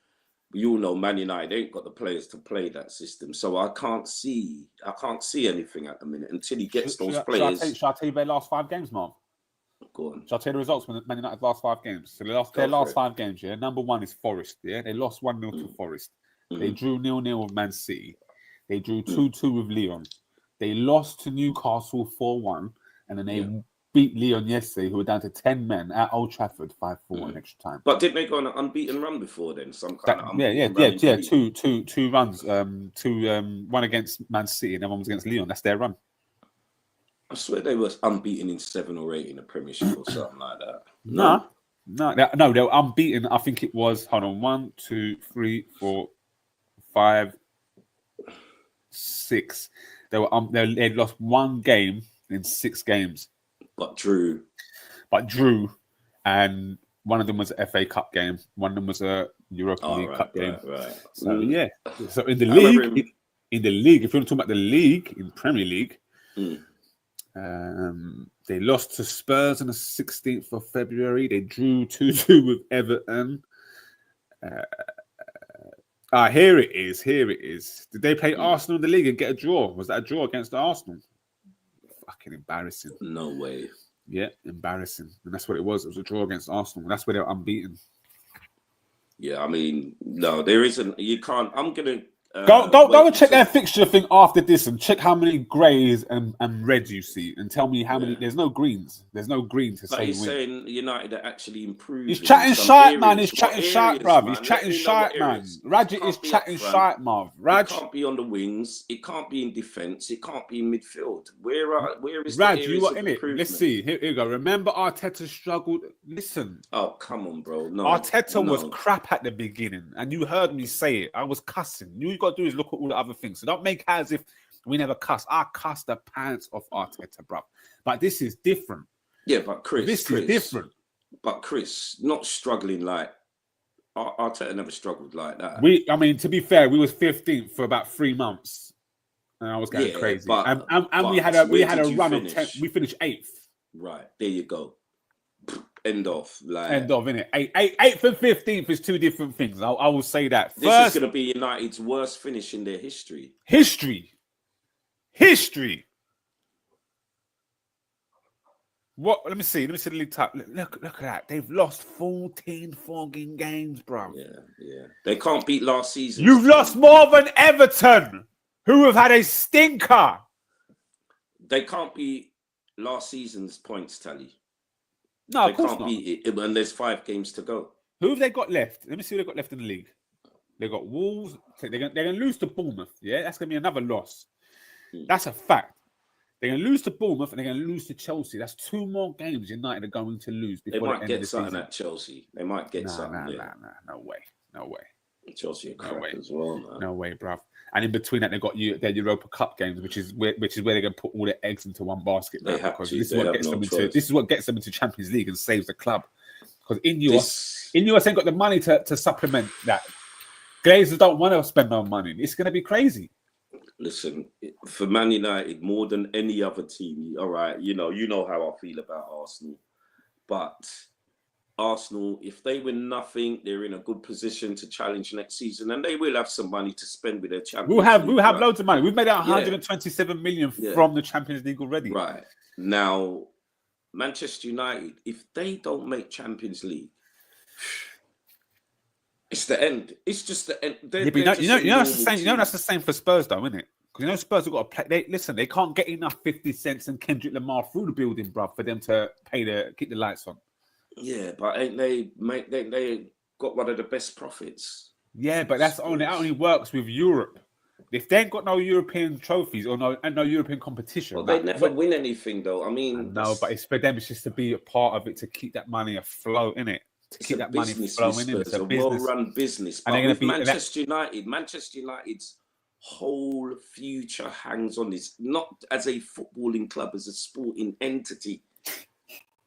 You all know Man United ain't got the players to play that system. So I can't see anything at the minute until he gets those players. Shall I tell you their last 5 games, Marv? Go on. Shall I tell you the results from Man United's last 5 games? So their last 5 games, yeah. Number 1 is Forest, yeah. They lost 1-0 to Forest. They drew 0-0 with Man City. They drew 2-2 with Lyon. They lost to Newcastle 4-1, and then they beat Lyon yesterday, who were down to 10 men at Old Trafford 5-4 in extra time. But didn't they go on an unbeaten run before then? Some kind of Two runs. One against Man City and then one was against Lyon. That's their run. I swear they were unbeaten in 7 or 8 in the Premiership or something like that. No, they were unbeaten. I think it was 1, 2, 3, 4, 5, 6. They lost 1 game in 6 games. But drew, and one of them was an FA Cup game. One of them was a Europa League Cup game. Right. So so in the league, if you want to talk about the league in Premier League, they lost to Spurs on the 16th of February. They drew 2-2 with Everton. Here it is. Did they play Arsenal in the league and get a draw? Was that a draw against Arsenal? Fucking embarrassing. No way. Yeah, embarrassing. And that's what it was. It was a draw against Arsenal. That's where they were unbeaten. Yeah, I mean, no, there isn't. You can't. I'm going to... Go and check their fixture thing after this and check how many greys and reds you see and tell me how many. There's no greens. There's no green to say he's saying United are actually improving. He's chatting shite, man. He's chatting shite, bruv. He's chatting shite, man. Rajit is chatting shite, Marv. Raj, it can't be on the wings. It can't be in defence. It can't be in midfield. Where is Raj, you are in it. Let's see. Here you go. Remember Arteta struggled. Listen. Oh, come on, bro. No, Arteta was crap at the beginning, and you heard me say it. I was cussing. You got got to do is look at all the other things. So don't make it as if we never cuss. I cuss the pants off Arteta, bro. But this is different. Yeah, but Chris, is different. But Chris, not struggling like Arteta never struggled like that. I mean, to be fair, we was 15th for about 3 months, and I was going crazy. And we had a run of 10. We finished 8th. Right, there you go. End off, innit? 8th and 15th is 2 different things. I will say that. This is going to be United's worst finish in their history. History. What? Let me see the league top. Look at that. They've lost 14 fucking games, bro. Yeah. They can't beat last season. You've lost more than Everton, who have had a stinker. They can't beat last season's points tally. No, they of course can't not. beat it, and there's 5 games to go. Who have they got left? Let me see who they got left in the league. They got Wolves. They're gonna lose to Bournemouth. Yeah, that's gonna be another loss. That's a fact. They're going to lose to Bournemouth and they're going to lose to Chelsea. That's 2 more games United are going to lose before they might the end get of the something season. at Chelsea. They might get something. No way. Chelsea are crap as well, man. No way, bruv. And in between that, they've got their Europa Cup games, which is where they're going to put all their eggs into one basket. They have because to. This is what gets them into Champions League and saves the club. Because Ineos ain't got the money to supplement that. Glazers don't want to spend no money. It's going to be crazy. Listen, for Man United, more than any other team, all right, you know how I feel about Arsenal. But Arsenal, if they win nothing, they're in a good position to challenge next season, and they will have some money to spend with their Champions League. We'll have loads of money. We've made out 127 million from the Champions League already. Right. Now, Manchester United, if they don't make Champions League, it's the end. It's just the end. That's the same. That's the same for Spurs, though, isn't it? Because Spurs have got to play. They can't get enough 50 cents and Kendrick Lamar through the building, bruv, for them to keep the lights on. Yeah, but ain't they got one of the best profits? Yeah, but that only works with Europe. If they ain't got no European trophies or no European competition, well, they never win anything, though. I mean, no, but it's for them. It's just to be a part of it, to keep that money afloat, innit? To keep that money flowing in. It's a well-run business. But with Manchester United's whole future hangs on this, not as a footballing club, as a sporting entity.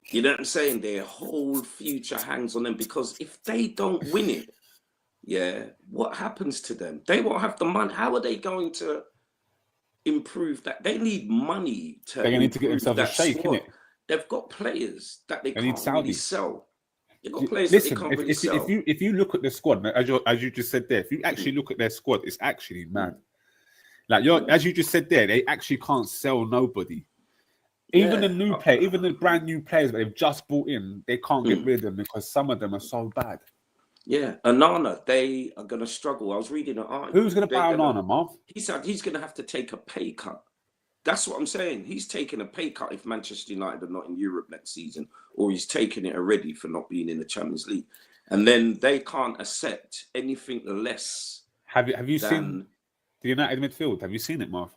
You know what I'm saying? Their whole future hangs on them, because if they don't win it, what happens to them? They won't have the money. How are they going to improve that? They need money to. They're going to need to get themselves a shake, innit? They've got players that they can't really sell. Listen, if you look at the squad, as you just said there, if you actually look at their squad, it's actually mad. Like as you just said there, they actually can't sell nobody. Even the brand new players that they've just brought in, they can't get rid of them because some of them are so bad. Yeah, Onana, they are going to struggle. I was reading an article. Who's going to buy Onana, Marv? He said he's going to have to take a pay cut. That's what I'm saying. He's taking a pay cut if Manchester United are not in Europe next season, or he's taking it already for not being in the Champions League. And then they can't accept anything less. Have you seen the United midfield? Have you seen it, Marv?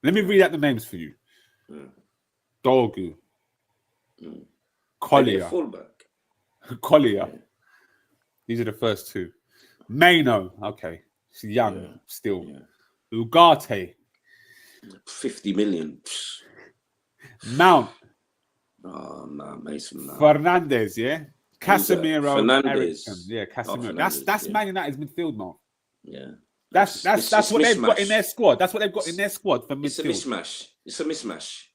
Let me read out the names for you. Dorgu. Collier. Fullback. Collier. These are the first 2. Maino. Okay. He's young still. Ugarte. 50 million. Mount. Oh, no, Mason. No. Fernandez, Casemiro. Fernandez. Casemiro. That's Man United's midfield, Mark. Yeah. That's what they've got in their squad. That's what they've got in their squad for midfield. It's a mismatch.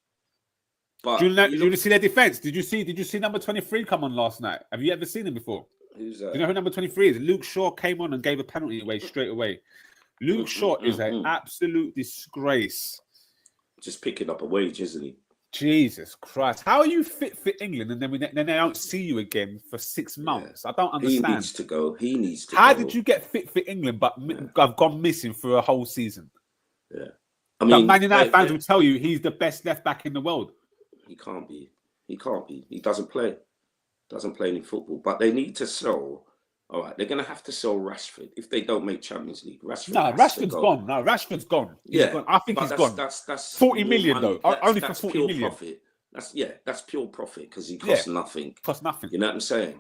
But do you see their defense? Did you see number 23 come on last night? Have you ever seen him before? Who's that? Do you know who number 23 is? Luke Shaw came on and gave a penalty away straight away. Luke Shaw is an absolute disgrace. Just picking up a wage, isn't he? Jesus Christ. How are you fit for England and then they don't see you again for 6 months? I don't understand. He needs to go. How did you get fit for England but I've gone missing for a whole season? Yeah. I mean, Man United fans will tell you he's the best left back in the world. He can't be. He doesn't play. Doesn't play any football. But they need to sell. All right, they're going to have to sell Rashford if they don't make Champions League. Rashford's gone. No, Rashford's gone. Gone. I think he's gone. That's 40 million though. Only for 40 million. Profit. That's pure profit because he costs nothing. Costs nothing. You know what I'm saying?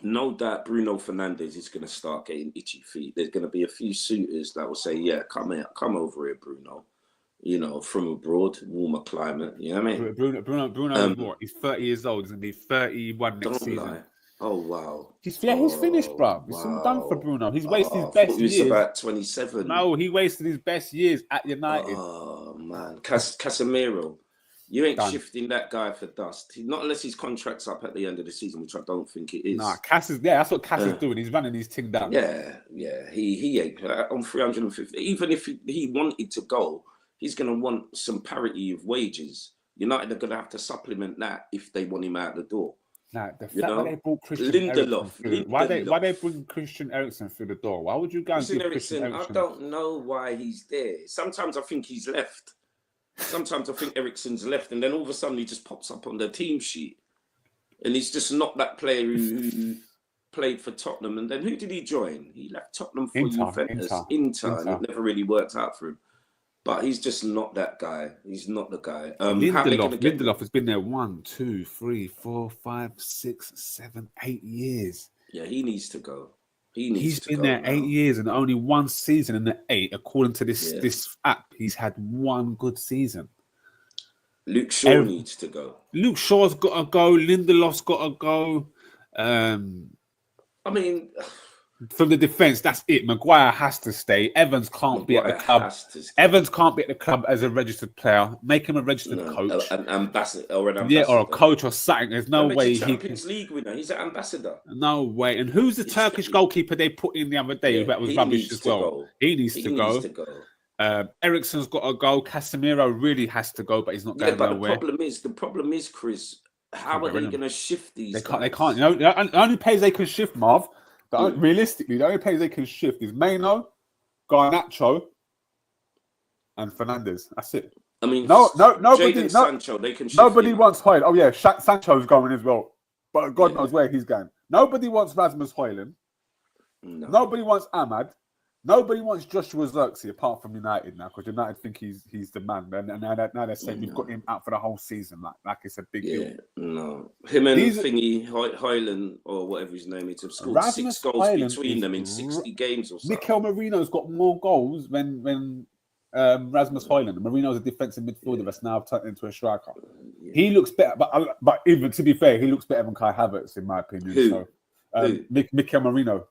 no doubt Bruno Fernandes is going to start getting itchy feet. There's going to be a few suitors that will say, yeah, come over here, Bruno. You know, from abroad, warmer climate. You know what I mean? Bruno is what? He's 30 years old. He's going to be 31 next Don't season. lie. Oh, wow. He's finished, bro. It's all done for Bruno. He's wasted his best years. He was about 27. No, he wasted his best years at United. Oh, man. Casemiro. You ain't Done. shifting that guy for dust. Not unless his contract's up at the end of the season, which I don't think it is. Nah, that's what Cass is doing. He's running his thing down. Yeah. He ain't on 350. Even if he wanted to go, he's going to want some parity of wages. United are going to have to supplement that if they want him out the door. Nah, the fact that they brought Christian Lindelof. Why they bring Christian Eriksen through the door? Why would you go and give Christian Eriksen? I don't know why he's there. Sometimes I think he's left. Sometimes I think Eriksen's left, and then all of a sudden he just pops up on the team sheet, and he's just not that player who played for Tottenham. And then who did he join? He left Tottenham for Juventus, Inter, and it never really worked out for him. But he's just not that guy. He's not the guy. Lindelof has been there 1, 2, 3, 4, 5, 6, 7, 8 years. Yeah, he needs to go. He's been there 8 years and only one season in the 8, according to this app. He's had one good season. Luke Shaw needs to go. Luke Shaw's got to go. Lindelof's got to go. I mean, from the defense, that's it. Maguire has to stay. Evans can't be at the club. Evans can't be at the club as a registered player. Make him a registered coach, an ambassador, or a coach or something. There's no way he Champions League winner. He's an ambassador. No way. And who's the Turkish goalkeeper they put in the other day? That was rubbish as well. He needs to go. Eriksen's got to go. Casemiro really has to go, but he's not going nowhere. The problem is, Chris. How are they going to shift these? They can't. You know, the only players they can shift, Marv. Realistically, the only players they can shift is Maino, Garnacho, and Fernandes. That's it. I mean, nobody. Sancho, they can shift nobody wants Højlund. Oh yeah, Sancho's going as well, but God knows where he's going. Nobody wants Rasmus Højlund. No. Nobody wants Ahmad. Nobody wants Joshua Zirkzee apart from United now, because United think he's the man. And now they're saying we've got him out for the whole season, like it's a big deal. No, him and Højlund or whatever his name is have scored Rasmus 6 goals between them in 60 games or so. Mikel Merino's got more goals than Rasmus Højlund. Merino's a defensive midfielder that's now turned into a striker. He looks better, but even to be fair, he looks better than Kai Havertz in my opinion. Who? Mikel Merino.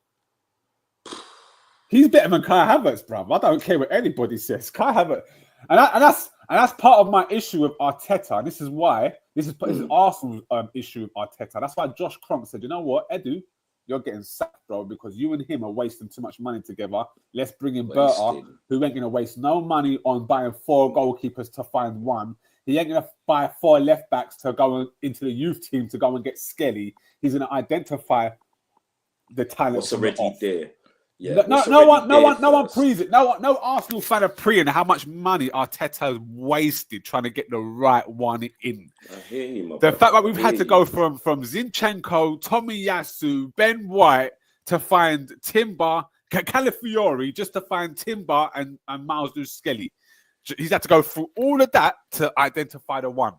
He's better than Kai Havertz, bruv. I don't care what anybody says. Kai Havertz, and that's part of my issue with Arteta. And this is why this is Arsenal's issue with Arteta. That's why Josh Kronk said, "You know what, Edu, you're getting sacked, bro, because you and him are wasting too much money together. Let's bring in Berta, who ain't gonna waste no money on buying 4 goalkeepers to find one. He ain't gonna buy 4 left backs to go into the youth team to go and get Skelly. He's gonna identify the talent. What's already there." Yeah, no one prees it. No Arsenal fan are preeing how much money Arteta has wasted trying to get the right one in. The fact that we've had to go from Zinchenko, Tomiyasu, Ben White to find Timber, Calafiori, just to find Timber and Miles Skelly. He's had to go through all of that to identify the one.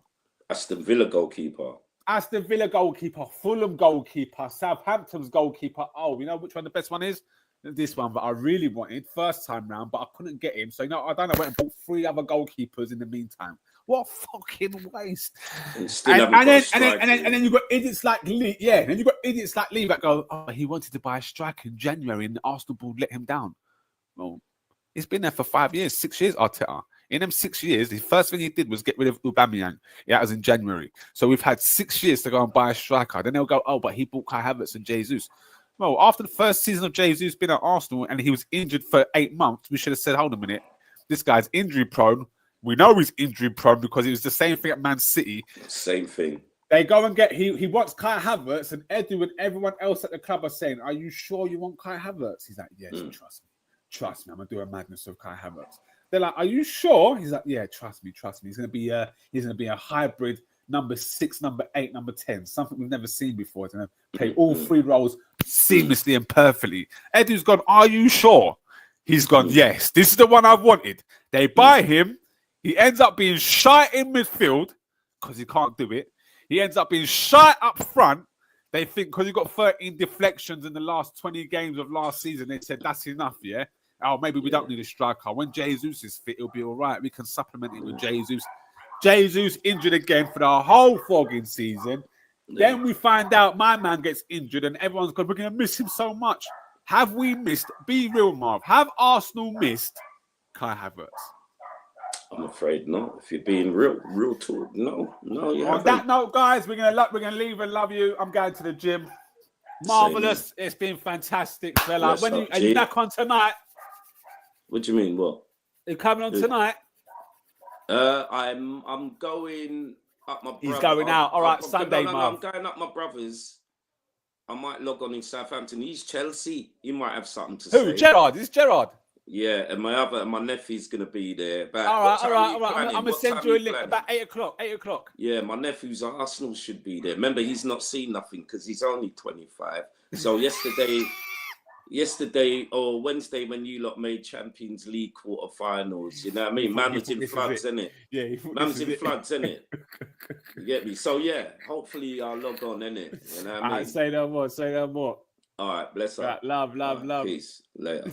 Aston Villa goalkeeper, Fulham goalkeeper, Southampton's goalkeeper. Oh, you know which one the best one is? This one that I really wanted first time round, but I couldn't get him. So, I went and bought 3 other goalkeepers in the meantime. What fucking waste! And then you got idiots like Lee. Yeah, and then you got idiots like Lee that go, "Oh, he wanted to buy a striker in January, and the Arsenal board let him down." Well, he's been there for 5 years, 6 years. Arteta. In them 6 years, the first thing he did was get rid of Aubameyang. Yeah, that was in January. So we've had 6 years to go and buy a striker. Then they'll go, "Oh, but he bought Kai Havertz and Jesus." Well, after the first season of Jesus being at Arsenal and he was injured for 8 months, we should have said, hold on a minute, this guy's injury prone. We know he's injury prone because it was the same thing at Man City. Same thing. They go and get, he wants Kai Havertz, and Edu and everyone else at the club are saying, "Are you sure you want Kai Havertz?" He's like, "Yes, trust me, I'm going to do a madness of Kai Havertz." They're like, "Are you sure?" He's like, "Yeah, trust me. He's going to be a hybrid number 6, number 8, number 10, something we've never seen before. He's going to play all 3 roles seamlessly and perfectly." Edu's gone, "Are you sure?" He's gone, "Yes, this is the one I've wanted." They buy him. He ends up being shy in midfield because he can't do it. He ends up being shy up front. They think because you got 13 deflections in the last 20 games of last season, they said that's enough, yeah? Oh, maybe we don't need a striker. When Jesus is fit, it'll be all right. We can supplement it with Jesus. Jesus injured again for the whole fogging season. Yeah. Then we find out my man gets injured and everyone's going, we're going to miss him so much. Have we missed, be real, Marv, have Arsenal missed Kai Havertz? I'm afraid not. If you're being real talk, no, you On haven't. that note, guys, we're gonna leave and love you. I'm going to the gym. Marvelous. It's been fantastic, fella. Bless When up, are you G. back on tonight? What do you mean? What? You're coming on tonight? I'm going up my brother. He's going out. All right, Sunday, no, Marv. I'm going up my brother's. I might log on in Southampton. He's Chelsea. You might have something to say. Who? Gerard? Is Gerard? Yeah, and my nephew's gonna be there. All right. I'm gonna send you a link about 8 o'clock. 8 o'clock. Yeah, my nephew's Arsenal should be there. Remember, he's not seen nothing because he's only 25. So yesterday or Wednesday when you lot made Champions League quarterfinals, you know what I mean? Man was in floods, innit? Yeah, man was in floods, innit? You get me? So yeah, hopefully I'll log on, innit? You know what I mean? Say no more. All right, bless up. Love. Peace. Later.